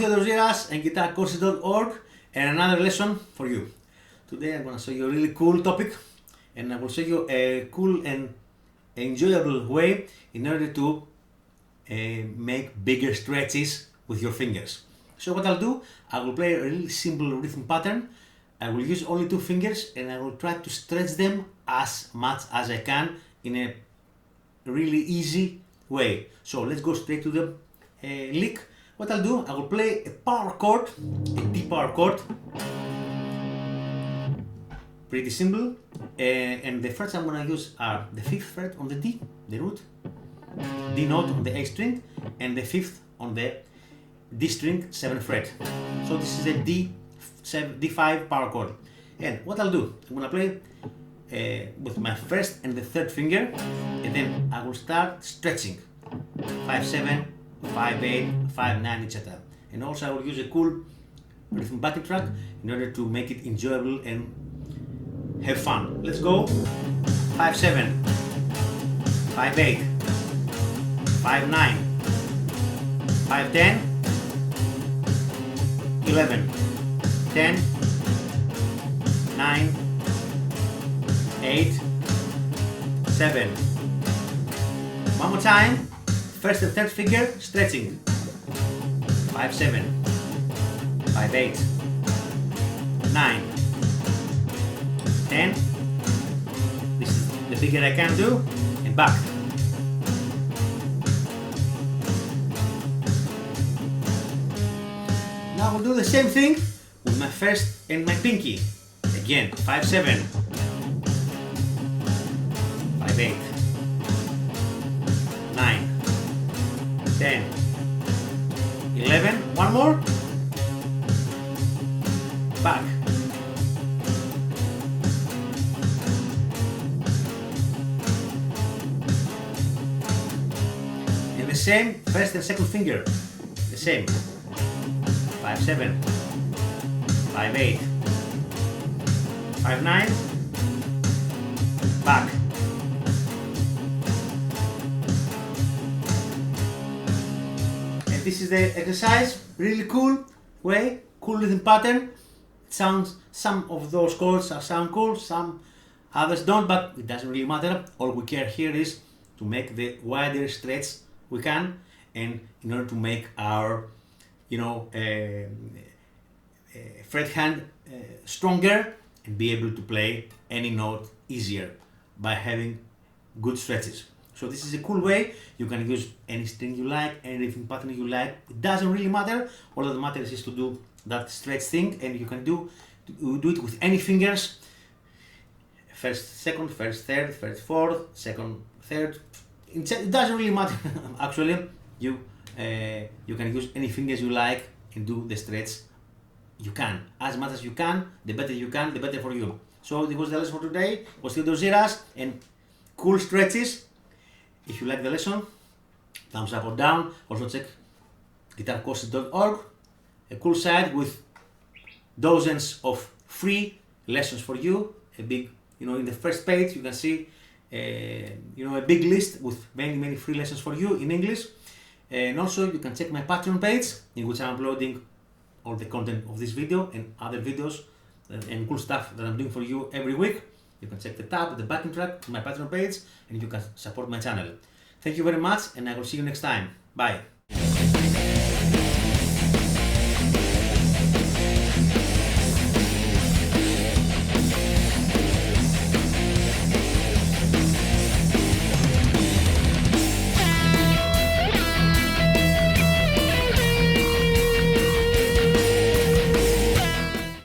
Theodore Ziras and guitarcourses.org and another lesson for you. Today I'm going to show you a really cool topic, and I will show you a cool and enjoyable way in order to make bigger stretches with your fingers. So what I'll do, I will play a really simple rhythm pattern. I will use only two fingers and I will try to stretch them as much as I can in a really easy way. So let's go straight to the lick. What I'll do, I will play a power chord, a D power chord. Pretty simple. And the frets I'm going to use are the 5th fret on the D, the root, D note on the A string, and the 5th on the D string, 7th fret. So this is a D5 power chord. And what I'll do, I'm going to play with my 1st and the 3rd finger, and then I will start stretching 5-7, 5-8, 5-9, etc. And also I will use a cool rhythm backing track in order to make it enjoyable and have fun. Let's go. 5-7, 5-8, 5-9, 5-10, 11, 10, 9, 8, 7. One more time. 1st and 3rd finger stretching. 5-7, 5-8, 9, 10. This is the figure I can do, and back. Now we'll do the same thing with my 1st and my pinky. Again, 5-7, 5-8, 9, 10, 11, one more, back. And the same, 1st and 2nd finger, the same, 5-7, 5-8, 5-9, back. This is the exercise, really cool way, cool rhythm pattern. It sounds, some of those chords sound cool, some others don't, but it doesn't really matter. All we care here is to make the wider stretch we can, and in order to make our, fret hand stronger and be able to play any note easier by having good stretches. So this is a cool way. You can use any string you like, any rhythm pattern you like. It doesn't really matter. All that matters is to do that stretch thing, and you can do it with any fingers. 1st, 2nd, 1st, 3rd, 1st, 4th, 2nd, 3rd. It doesn't really matter. Actually, you can use any fingers you like and do the stretch. You can as much as you can. The better you can, the better for you. So this was the lesson for today. It was Theodore Ziras and cool stretches. If you like the lesson, thumbs up or down. Also check guitarcourses.org, a cool site with dozens of free lessons for you. A big, in the first page you can see, a big list with many free lessons for you in English. And also you can check my Patreon page, in which I'm uploading all the content of this video and other videos and cool stuff that I'm doing for you every week. You can check the tab, the backing track, my Patreon page, and you can support my channel. Thank you very much, and I will see you next time. Bye.